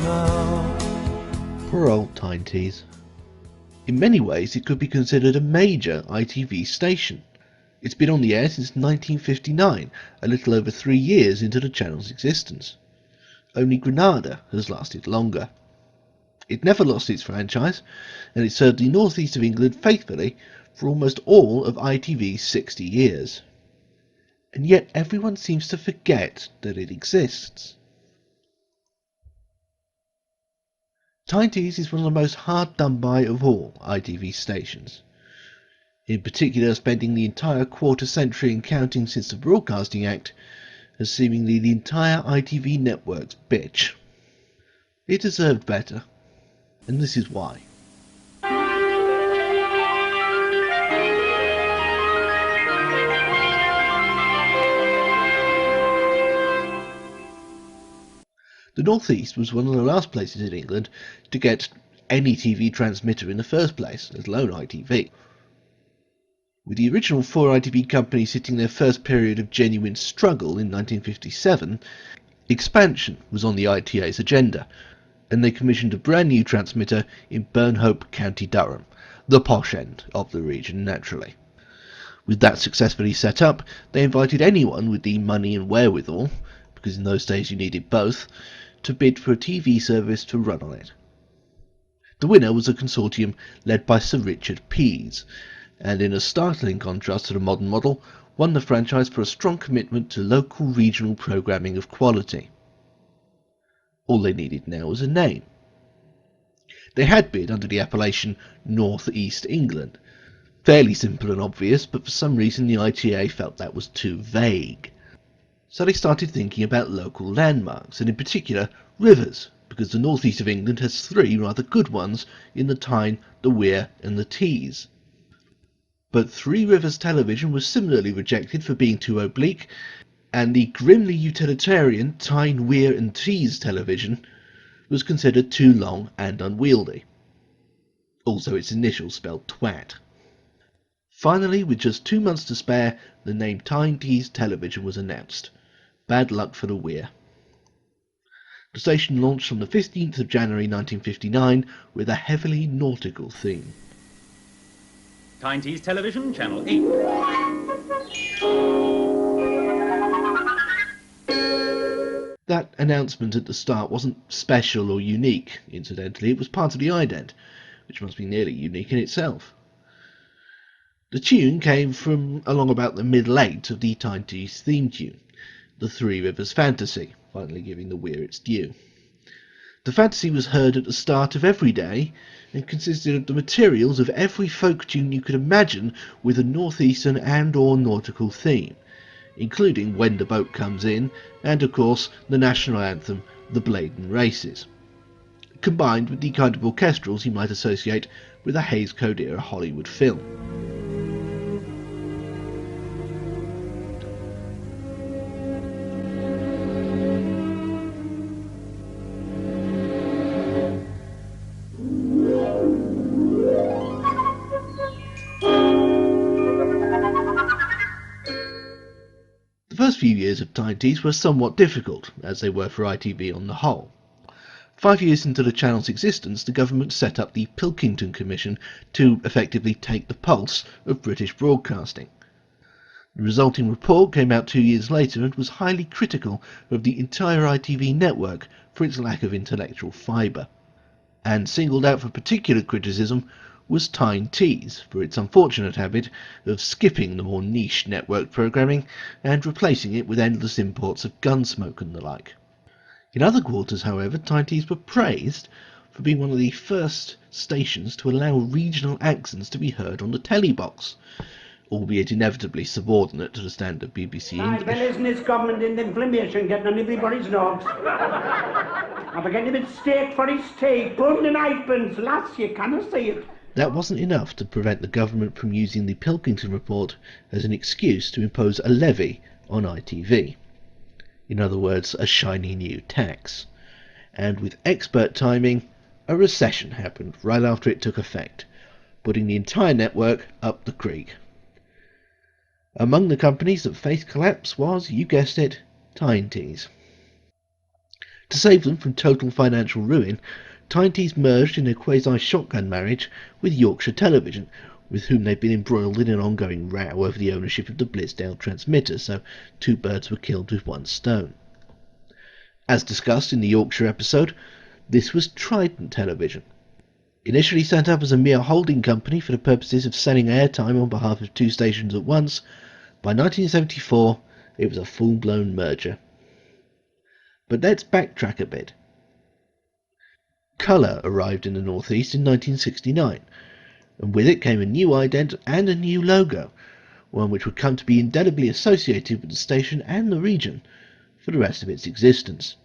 now. Poor old Tyne Tees. In many ways it could be considered a major ITV station. It's been on the air since 1959, a little over 3 years into the channel's existence. Only Granada has lasted longer. It never lost its franchise, and it served the north east of England faithfully for almost all of ITV's 60 years. And yet everyone seems to forget that it exists. Tyne Tees is one of the most hard done by of all ITV stations. In particular, spending the entire quarter century and counting since the Broadcasting Act as seemingly the entire ITV network's bitch. It deserved better, and this is why. The North East was one of the last places in England to get any TV transmitter in the first place, let alone ITV. With the original 4 ITV companies hitting their first period of genuine struggle in 1957, expansion was on the ITA's agenda, and they commissioned a brand new transmitter in Burnhope, County Durham, the posh end of the region naturally. With that successfully set up, they invited anyone with the money and wherewithal, because in those days you needed both, to bid for a TV service to run on it. The winner was a consortium led by Sir Richard Pease, and in a startling contrast to the modern model, won the franchise for a strong commitment to local regional programming of quality. All they needed now was a name. They had bid under the appellation North East England. Fairly simple and obvious, but for some reason the ITA felt that was too vague. So they started thinking about local landmarks, and in particular rivers, because the North East of England has 3 rather good ones in the Tyne, the Wear and the Tees. But Three Rivers Television was similarly rejected for being too oblique, and the grimly utilitarian Tyne, Wear and Tees Television was considered too long and unwieldy. Also its initials spelled twat. Finally, with just 2 months to spare, the name Tyne Tees Television was announced. Bad luck for the Wear. The station launched on the 15th of January 1959 with a heavily nautical theme. Tyne Tees Television, Channel 8. That announcement at the start wasn't special or unique, incidentally. It was part of the ident, which must be nearly unique in itself. The tune came from along about the middle 8 of the Tyne Tees theme tune, the Three Rivers Fantasy, finally giving the Weir its due. The fantasy was heard at the start of every day and consisted of the materials of every folk tune you could imagine with a northeastern and or nautical theme, including When the Boat Comes In and of course the national anthem The Bladen Races, combined with the kind of orchestrals you might associate with a Hays Code era Hollywood film. The first few years of Tyne Tees were somewhat difficult, as they were for ITV on the whole. 5 years into the channel's existence, the government set up the Pilkington Commission to effectively take the pulse of British broadcasting. The resulting report came out 2 years later and was highly critical of the entire ITV network for its lack of intellectual fibre, and singled out for particular criticism was Tyne Tees for its unfortunate habit of skipping the more niche network programming and replacing it with endless imports of Gunsmoke and the like. In other quarters, however, Tyne Tees were praised for being one of the first stations to allow regional accents to be heard on the telly box, albeit inevitably subordinate to the standard BBC English. Well, isn't this government in inflammation getting on everybody's nerves? I'm getting a bit steak for his steak, bun and eighpence, lass, you cannot say it. That wasn't enough to prevent the government from using the Pilkington Report as an excuse to impose a levy on ITV. In other words, a shiny new tax. And with expert timing, a recession happened right after it took effect, putting the entire network up the creek. Among the companies that faced collapse was, you guessed it, Tyne Tees. To save them from total financial ruin, Tyne Tees merged in a quasi-shotgun marriage with Yorkshire Television, with whom they'd been embroiled in an ongoing row over the ownership of the Blissdale transmitter, so two birds were killed with one stone. As discussed in the Yorkshire episode, this was Trident Television. Initially set up as a mere holding company for the purposes of selling airtime on behalf of two stations at once, by 1974 it was a full-blown merger. But let's backtrack a bit. Colour arrived in the North East in 1969, and with it came a new ident and a new logo, one which would come to be indelibly associated with the station and the region for the rest of its existence.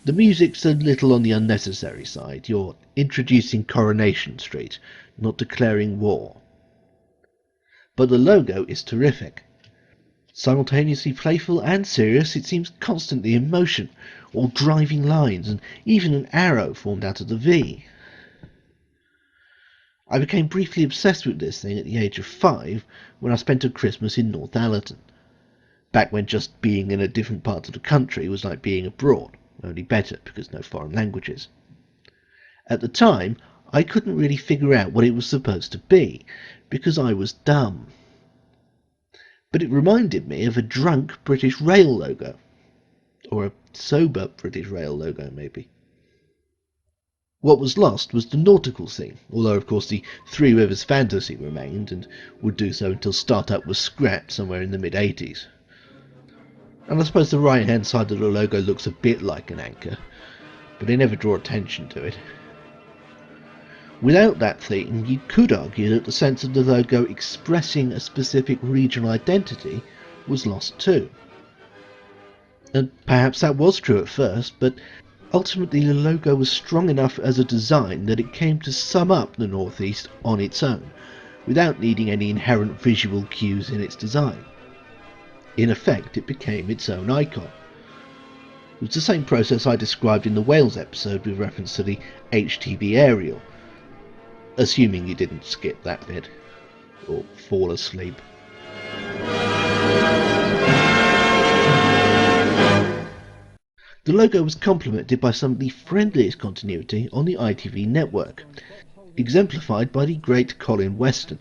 The music's a little on the unnecessary side. You're introducing Coronation Street, not declaring war. But the logo is terrific. Simultaneously playful and serious, it seems constantly in motion, or driving lines, and even an arrow formed out of the V. I became briefly obsessed with this thing at the age of 5 when I spent a Christmas in Northallerton, back when just being in a different part of the country was like being abroad, only better because no foreign languages. At the time, I couldn't really figure out what it was supposed to be, because I was dumb. But it reminded me of a drunk British Rail logo. Or a sober British Rail logo, maybe. What was lost was the nautical scene, although of course the Three Rivers fantasy remained, and would do so until Startup was scrapped somewhere in the mid-80s. And I suppose the right-hand side of the logo looks a bit like an anchor, but they never draw attention to it. Without that theme, you could argue that the sense of the logo expressing a specific regional identity was lost too. And perhaps that was true at first, but ultimately the logo was strong enough as a design that it came to sum up the North East on its own, without needing any inherent visual cues in its design. In effect, it became its own icon. It was the same process I described in the Wales episode with reference to the HTV aerial, assuming you didn't skip that bit, or fall asleep. The logo was complemented by some of the friendliest continuity on the ITV network, exemplified by the great Colin Weston,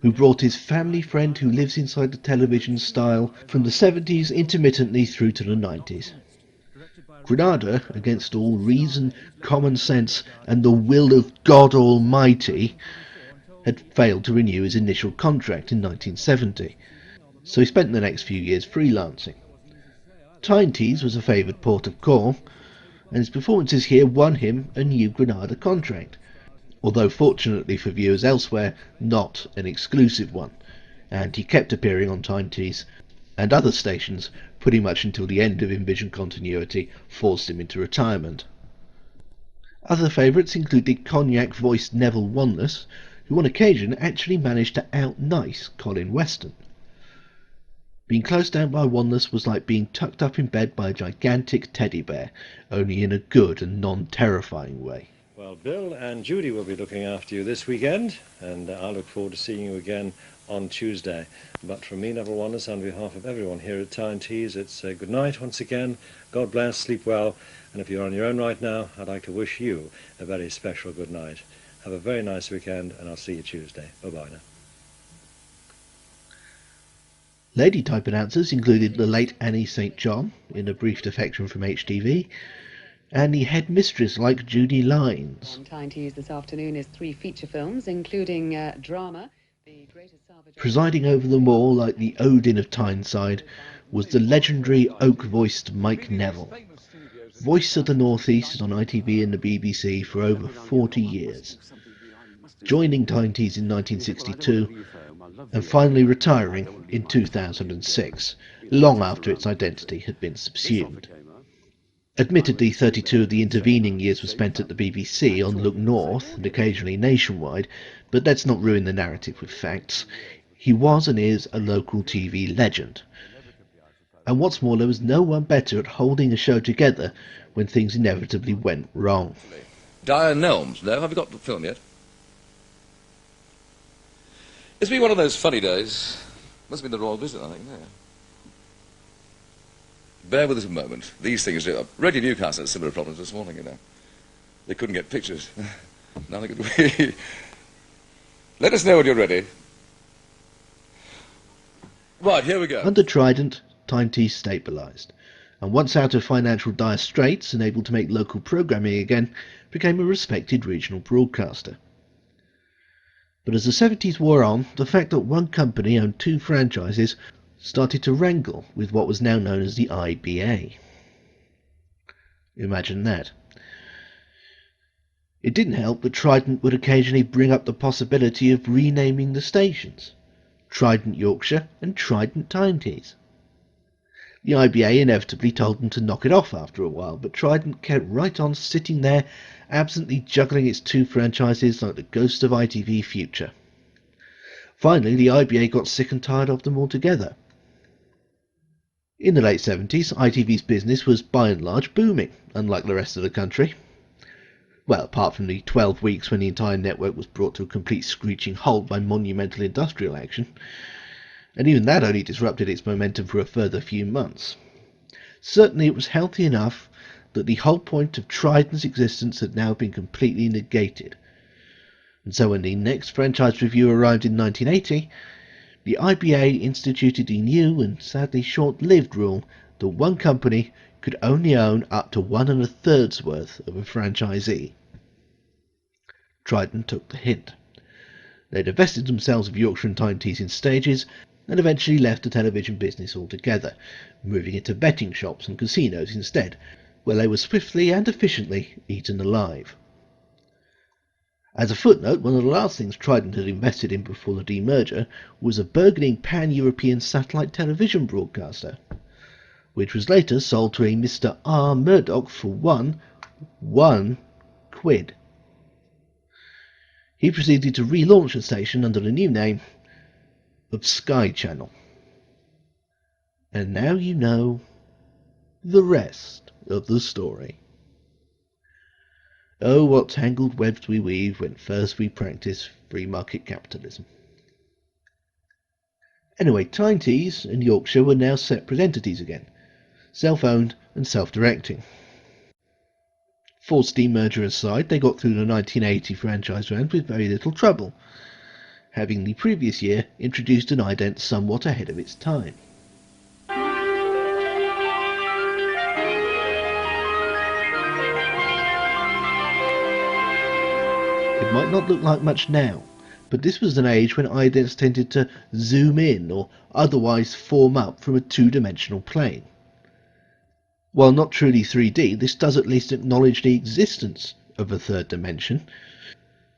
who brought his family friend who lives inside the television style from the 70s intermittently through to the 90s. Granada, against all reason, common sense and the will of God Almighty, had failed to renew his initial contract in 1970, so he spent the next few years freelancing. Tyne Tees was a favoured port of call, and his performances here won him a new Granada contract, although fortunately for viewers elsewhere, not an exclusive one, and he kept appearing on Tyne Tees and other stations pretty much until the end of Invision continuity forced him into retirement. Other favourites included cognac-voiced Neville Wanless, who on occasion actually managed to out-nice Colin Weston. Being closed down by Wanless was like being tucked up in bed by a gigantic teddy bear, only in a good and non-terrifying way. Well, Bill and Judy will be looking after you this weekend, and I look forward to seeing you again on Tuesday. But from me, Neville Wanless, on behalf of everyone here at Tyne Tees, it's good night once again. God bless, sleep well, and if you're on your own right now, I'd like to wish you a very special good night. Have a very nice weekend, and I'll see you Tuesday. Bye-bye now. Lady type announcers included the late Annie St. John, in a brief defection from HTV, and the headmistress like Judy Lines. On Tyne Tees this afternoon is 3 feature films, including drama. Presiding over them all, like the Odin of Tyneside, was the legendary oak-voiced Mike Neville. Voice of the North East on ITV and the BBC for over 40 years, joining Tyne Tees in 1962 and finally retiring in 2006, long after its identity had been subsumed. Admittedly, 32 of the intervening years were spent at the BBC on Look North and occasionally nationwide, but let's not ruin the narrative with facts. He was and is a local TV legend. And what's more, there was no one better at holding a show together when things inevitably went wrong. Diane Nelms, no? Have you got the film yet? It's been one of those funny days. Must have been the royal visit, I think, yeah. Bear with us a moment. These things do. Radio Newcastle had similar problems this morning, you know. They couldn't get pictures. Neither could we. Let us know when you're ready. Right, here we go. Under Trident, Tyne Tees stabilised, and once out of financial dire straits and able to make local programming again, became a respected regional broadcaster. But as the 70s wore on, the fact that one company owned two franchises started to wrangle with what was now known as the IBA. Imagine that. It didn't help that Trident would occasionally bring up the possibility of renaming the stations. Trident Yorkshire and Trident Tyne Tees. The IBA inevitably told them to knock it off after a while, but Trident kept right on sitting there, absently juggling its two franchises like the ghost of ITV future. Finally, the IBA got sick and tired of them altogether. In the late 70s, ITV's business was by and large booming, unlike the rest of the country. Well, apart from the 12 weeks when the entire network was brought to a complete screeching halt by monumental industrial action, and even that only disrupted its momentum for a further few months. Certainly it was healthy enough that the whole point of Trident's existence had now been completely negated. And so when the next franchise review arrived in 1980, the IBA instituted the new and sadly short-lived rule that one company could only own up to 1 1/3's worth of a franchisee. Trident took the hint. They divested themselves of Yorkshire and Tyne Tees in stages, and eventually left the television business altogether, moving into betting shops and casinos instead, where they were swiftly and efficiently eaten alive. As a footnote, one of the last things Trident had invested in before the demerger was a burgeoning pan-European satellite television broadcaster, which was later sold to a Mr. R. Murdoch for one quid. He proceeded to relaunch the station under the new name of Sky Channel. And now you know the rest of the story. Oh, what tangled webs we weave when first we practice free market capitalism. Anyway, Tyne Tees and Yorkshire were now separate entities again, self-owned and self-directing. Forced demerger aside, they got through the 1980 franchise round with very little trouble, having the previous year introduced an ident somewhat ahead of its time. It might not look like much now, but this was an age when idents tended to zoom in or otherwise form up from a two-dimensional plane. While not truly 3D, this does at least acknowledge the existence of a third dimension,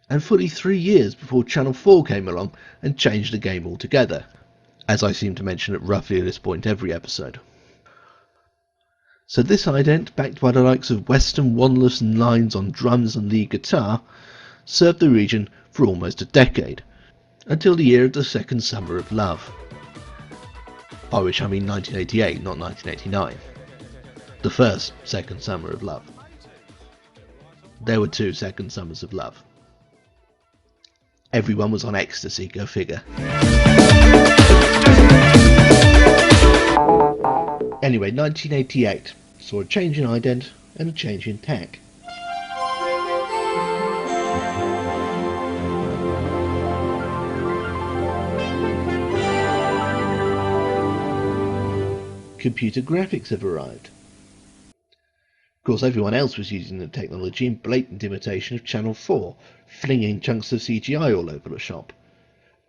and fully 3 years before Channel 4 came along and changed the game altogether, as I seem to mention at roughly this point every episode. So this ident, backed by the likes of Western Wanderlust and Lines on drums and lead guitar, served the region for almost a decade, until the year of the second Summer of Love. By which I mean 1988, not 1989. The first second Summer of Love. There were 2 second Summers of Love. Everyone was on ecstasy, go figure. Anyway, 1988 saw a change in ident and a change in tack. Computer graphics have arrived. Of course, everyone else was using the technology in blatant imitation of Channel 4, flinging chunks of CGI all over the shop.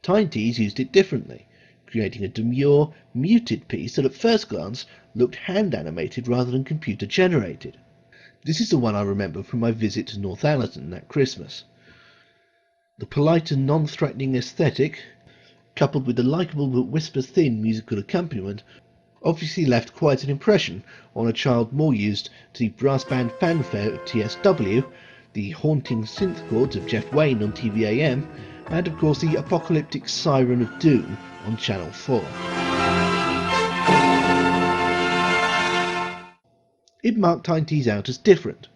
Tyne Tees used it differently, creating a demure, muted piece that at first glance looked hand-animated rather than computer-generated. This is the one I remember from my visit to Northallerton that Christmas. The polite and non-threatening aesthetic, coupled with the likeable but whisper-thin musical accompaniment, obviously left quite an impression on a child more used to the brass band fanfare of TSW, the haunting synth chords of Jeff Wayne on TVAM, and of course the apocalyptic siren of doom on Channel 4. It marked Tyne Tees out as different,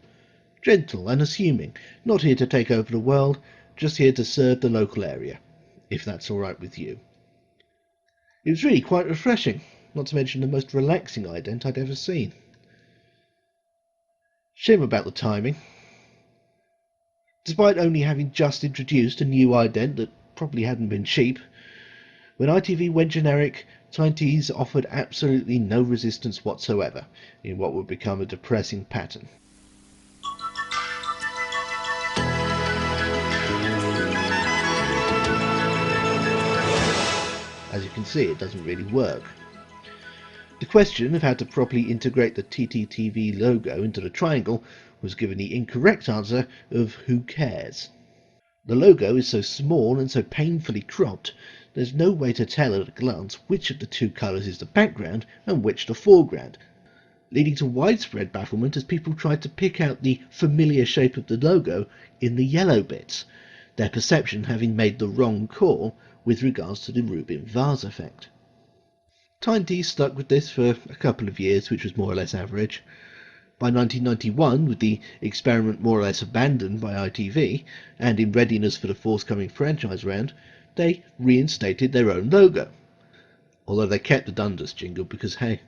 gentle and assuming, not here to take over the world, just here to serve the local area. if that's alright with you. It was really quite refreshing, not to mention the most relaxing ident I'd ever seen. Shame about the timing. Despite only having just introduced a new ident that probably hadn't been cheap, when ITV went generic, Tyne Tees offered absolutely no resistance whatsoever in what would become a depressing pattern. As you can see, it doesn't really work. The question of how to properly integrate the TTTV logo into the triangle was given the incorrect answer of who cares. The logo is so small and so painfully cropped, there's no way to tell at a glance which of the two colours is the background and which the foreground, leading to widespread bafflement as people tried to pick out the familiar shape of the logo in the yellow bits, their perception having made the wrong call with regards to the Rubin vase effect. Tyne Tees stuck with this for a couple of years, which was more or less average. By 1991, with the experiment more or less abandoned by ITV, and in readiness for the forthcoming franchise round, they reinstated their own logo. Although they kept the Dundas jingle because, hey.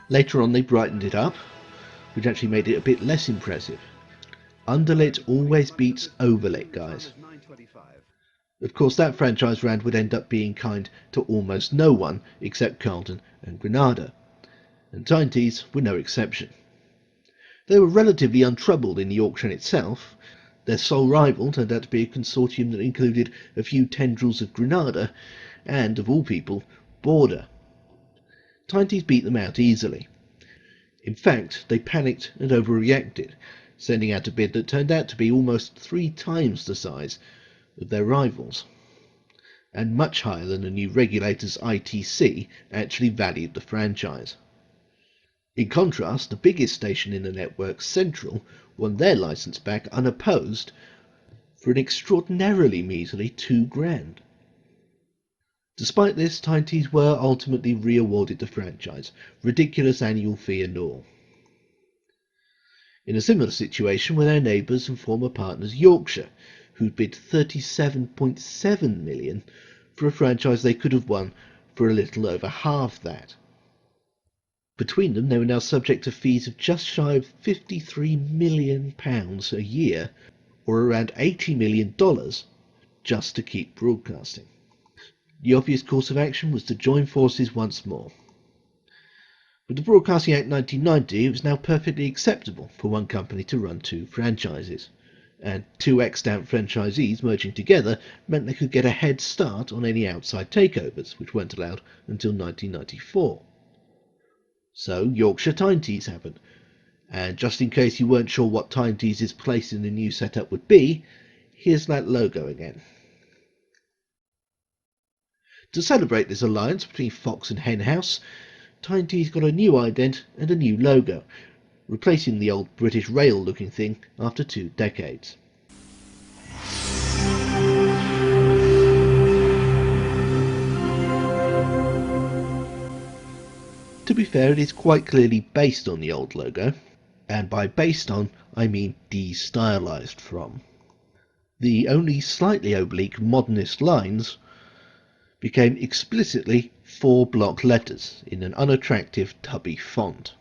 Later on they brightened it up, which actually made it a bit less impressive. Underlit always beats overlit, guys. Of course, that franchise round would end up being kind to almost no one except Carlton and Granada, and Tyne Tees were no exception. They were relatively untroubled in the auction itself. Their sole rival turned out to be a consortium that included a few tendrils of Granada and, of all people, Border. Tyne Tees beat them out easily. In fact, they panicked and overreacted, sending out a bid that turned out to be almost 3 times the size of their rivals, and much higher than the new regulator's ITC actually valued the franchise. In contrast, the biggest station in the network, Central, won their licence back unopposed for an extraordinarily measly £2,000. Despite this, Tyne Tees were ultimately re-awarded the franchise, ridiculous annual fee and all. In a similar situation were their neighbours and former partners Yorkshire, who'd bid £37.7 million for a franchise they could have won for a little over half that. Between them, they were now subject to fees of just shy of £53 million a year, or around $80 million, just to keep broadcasting. The obvious course of action was to join forces once more. With the Broadcasting Act 1990, it was now perfectly acceptable for one company to run 2 franchises, and 2 extant franchisees merging together meant they could get a head start on any outside takeovers, which weren't allowed until 1994. So Yorkshire Tyne Tees happened, and just in case you weren't sure what Tyne Tees' place in the new setup would be, here's that logo again. To celebrate this alliance between Fox and Henhouse, Tyne Tees got a new ident and a new logo, replacing the old British Rail looking thing after 2 decades. To be fair, it is quite clearly based on the old logo, and by based on I mean de-stylised from. The only slightly oblique modernist lines became explicitly 4 block letters in an unattractive tubby font.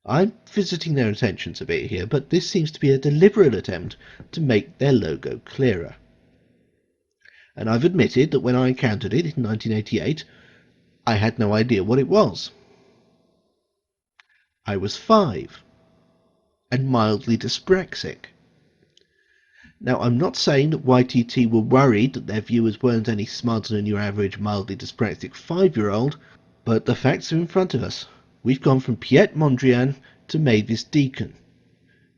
I'm visiting their intentions a bit here, but this seems to be a deliberate attempt to make their logo clearer. And I've admitted that when I encountered it in 1988, I had no idea what it was. I was 5 and mildly dyspraxic. Now, I'm not saying that YTT were worried that their viewers weren't any smarter than your average mildly dyspraxic 5-year-old, but the facts are in front of us. We've gone from Piet Mondrian to Mavis Deacon,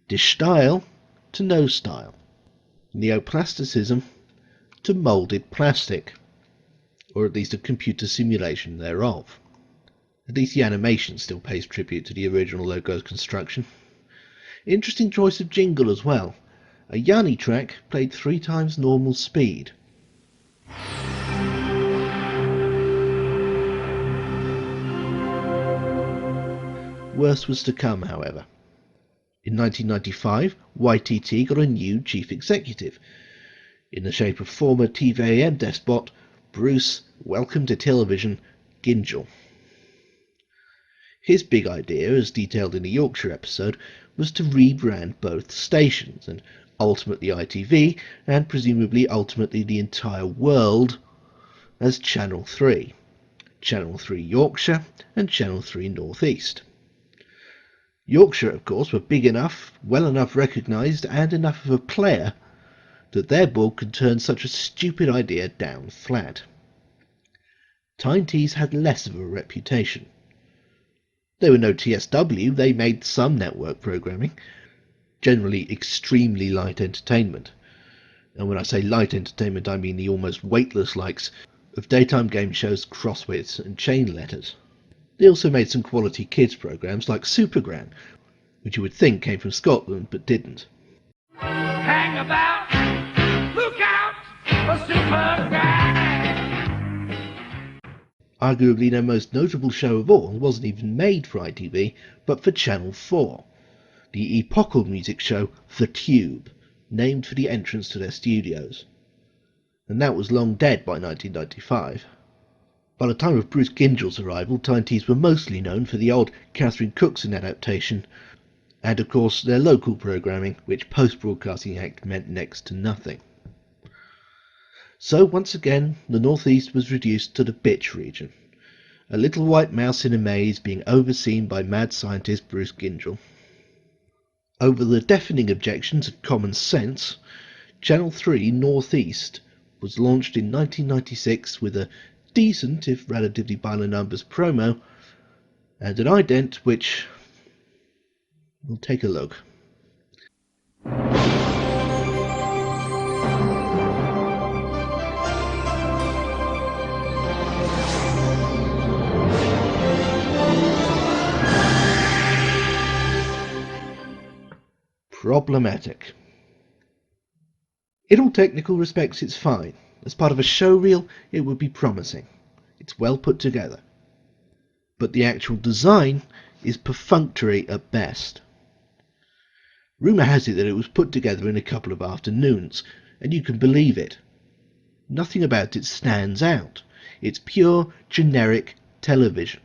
Dish-style to no style, neoplasticism to moulded plastic, or at least a computer simulation thereof. At least the animation still pays tribute to the original logo's construction. Interesting choice of jingle as well. A Yanni track played 3 times normal speed. Worse was to come, however. In 1995, YTT got a new chief executive, in the shape of former TVAM despot Bruce Welcome to Television Gyngell. His big idea, as detailed in the Yorkshire episode, was to rebrand both stations, and ultimately ITV, and presumably ultimately the entire world, as Channel 3. Channel 3 Yorkshire and Channel 3 North East. Yorkshire, of course, were big enough, well enough recognised, and enough of a player that their board could turn such a stupid idea down flat. Tyne Tees had less of a reputation. They were no TSW, they made some network programming, generally extremely light entertainment. And when I say light entertainment, I mean the almost weightless likes of daytime game shows, Crosswits and Chain Letters. They also made some quality kids programs like Supergran, which you would think came from Scotland but didn't. Hang about, look out for Supergran. Arguably their most notable show of all wasn't even made for ITV, but for Channel 4, the epochal music show The Tube, named for the entrance to their studios. And that was long dead by 1995. By the time of Bruce Gyngell's arrival, Tyne Tees were mostly known for the old Catherine Cookson adaptation, and of course their local programming, which post-Broadcasting Act meant next to nothing. So once again, the North East was reduced to the bitch region, a little white mouse in a maze being overseen by mad scientist Bruce Gyngell. Over the deafening objections of common sense, Channel 3 North East was launched in 1996 with a decent, if relatively by the numbers, promo, and an ident which... we'll take a look. Problematic. In all technical respects it's fine. As part of a show reel it would be promising. It's well put together. But the actual design is perfunctory at best. Rumour has it that it was put together in a couple of afternoons, and you can believe it. Nothing about it stands out. It's pure, generic television.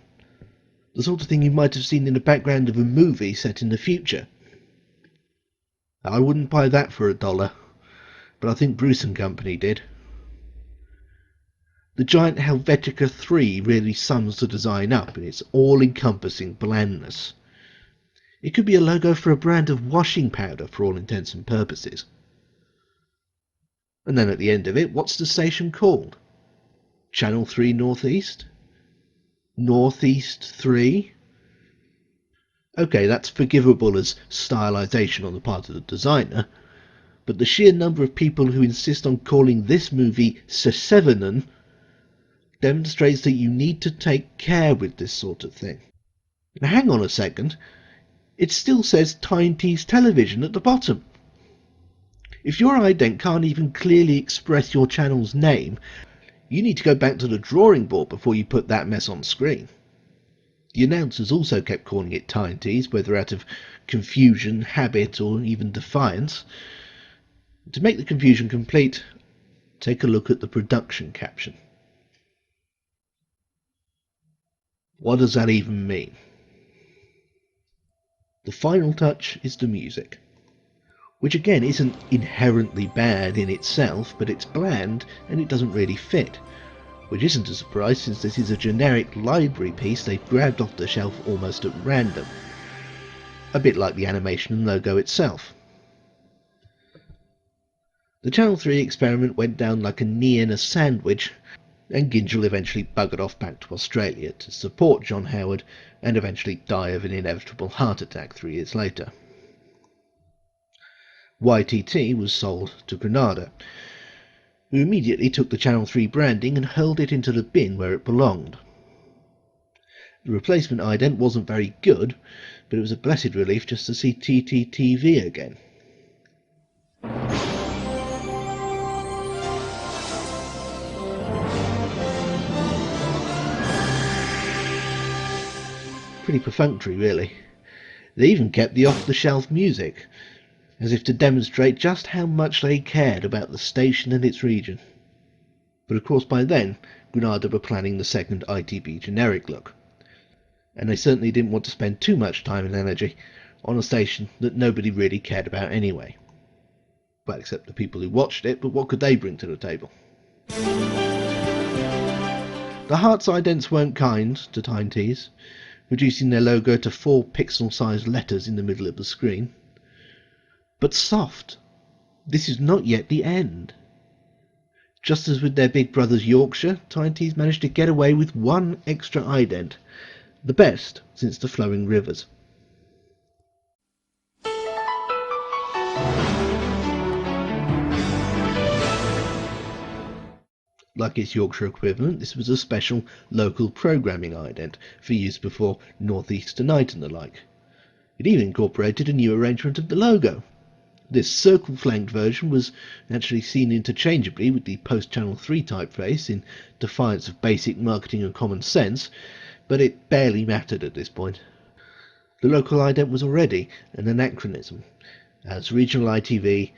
The sort of thing you might have seen in the background of a movie set in the future. I wouldn't buy that for $1, but I think Bruce and Company did. The giant Helvetica 3 really sums the design up in its all-encompassing blandness. It could be a logo for a brand of washing powder for all intents and purposes. And then at the end of it, what's the station called? Channel 3 North East? North East 3? Okay, that's forgivable as stylisation on the part of the designer, but the sheer number of people who insist on calling this movie Sesevenon demonstrates that you need to take care with this sort of thing. Now hang on a second, it still says Tyne Tees Television at the bottom. If your ident can't even clearly express your channel's name, you need to go back to the drawing board before you put that mess on screen. The announcers also kept calling it Tyne Tees, whether out of confusion, habit, or even defiance. To make the confusion complete, take a look at the production caption. What does that even mean? The final touch is the music, which again isn't inherently bad in itself, but it's bland and it doesn't really fit. Which isn't a surprise, since this is a generic library piece they've grabbed off the shelf almost at random. A bit like the animation and logo itself. The Channel 3 experiment went down like a knee in a sandwich, and Gyngell eventually buggered off back to Australia to support John Howard and eventually die of an inevitable heart attack 3 years later. YTT was sold to Granada, who immediately took the Channel 3 branding and hurled it into the bin where it belonged. The replacement ident wasn't very good, but it was a blessed relief just to see TTTV again. Pretty perfunctory, really. They even kept the off-the-shelf music, as if to demonstrate just how much they cared about the station and its region. But of course by then, Granada were planning the second ITV generic look, and they certainly didn't want to spend too much time and energy on a station that nobody really cared about anyway. Well, except the people who watched it, but what could they bring to the table? The Hearts idents weren't kind to Tyne Tees, reducing their logo to 4 pixel-sized letters in the middle of the screen. But soft. This is not yet the end. Just as with their big brothers Yorkshire, Tyne Tees managed to get away with one extra ident, the best since the Flowing Rivers. Like its Yorkshire equivalent, this was a special local programming ident for use before North East Tonight and the like. It even incorporated a new arrangement of the logo. This circle-flanked version was actually seen interchangeably with the post-Channel 3 typeface in defiance of basic marketing and common sense, but it barely mattered at this point. The local ident was already an anachronism, as regional ITV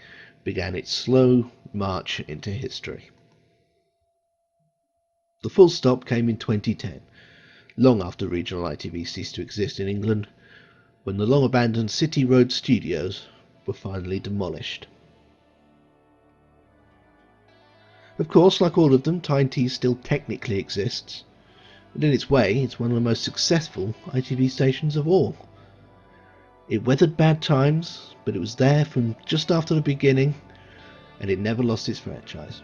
began its slow march into history. The full stop came in 2010, long after regional ITV ceased to exist in England, when the long-abandoned City Road studios were finally demolished. Of course, like all of them, Tyne Tees still technically exists, but in its way, it's one of the most successful ITV stations of all. It weathered bad times, but it was there from just after the beginning, and it never lost its franchise.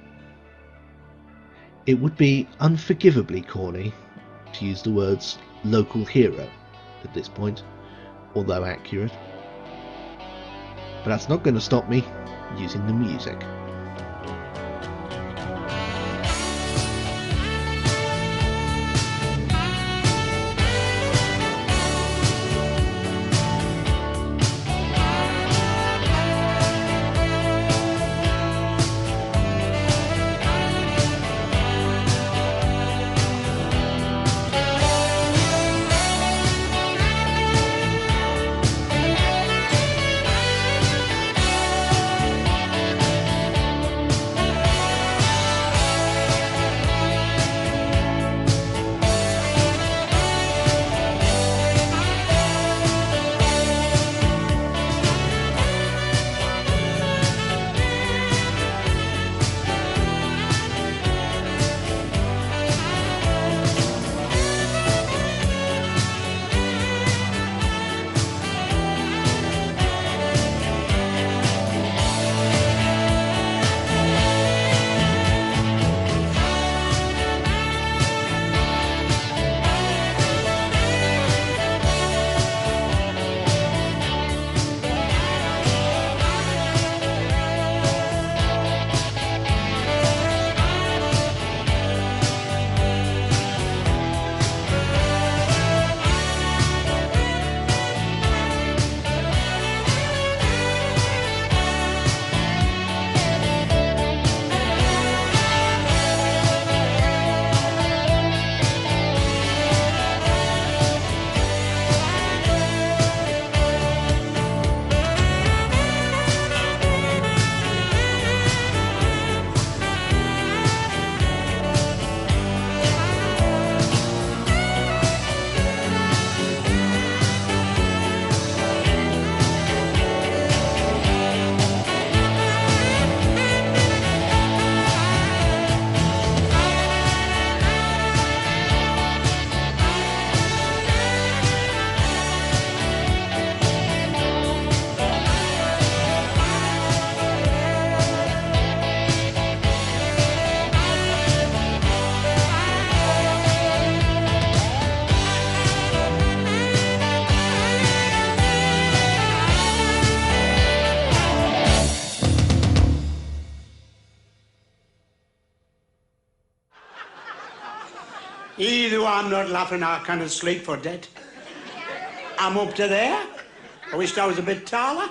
It would be unforgivably corny to use the words local hero at this point, although accurate. But that's not going to stop me using the music. Either I'm not laughing, I can't sleep for dead. I'm up to there. I wished I was a bit taller.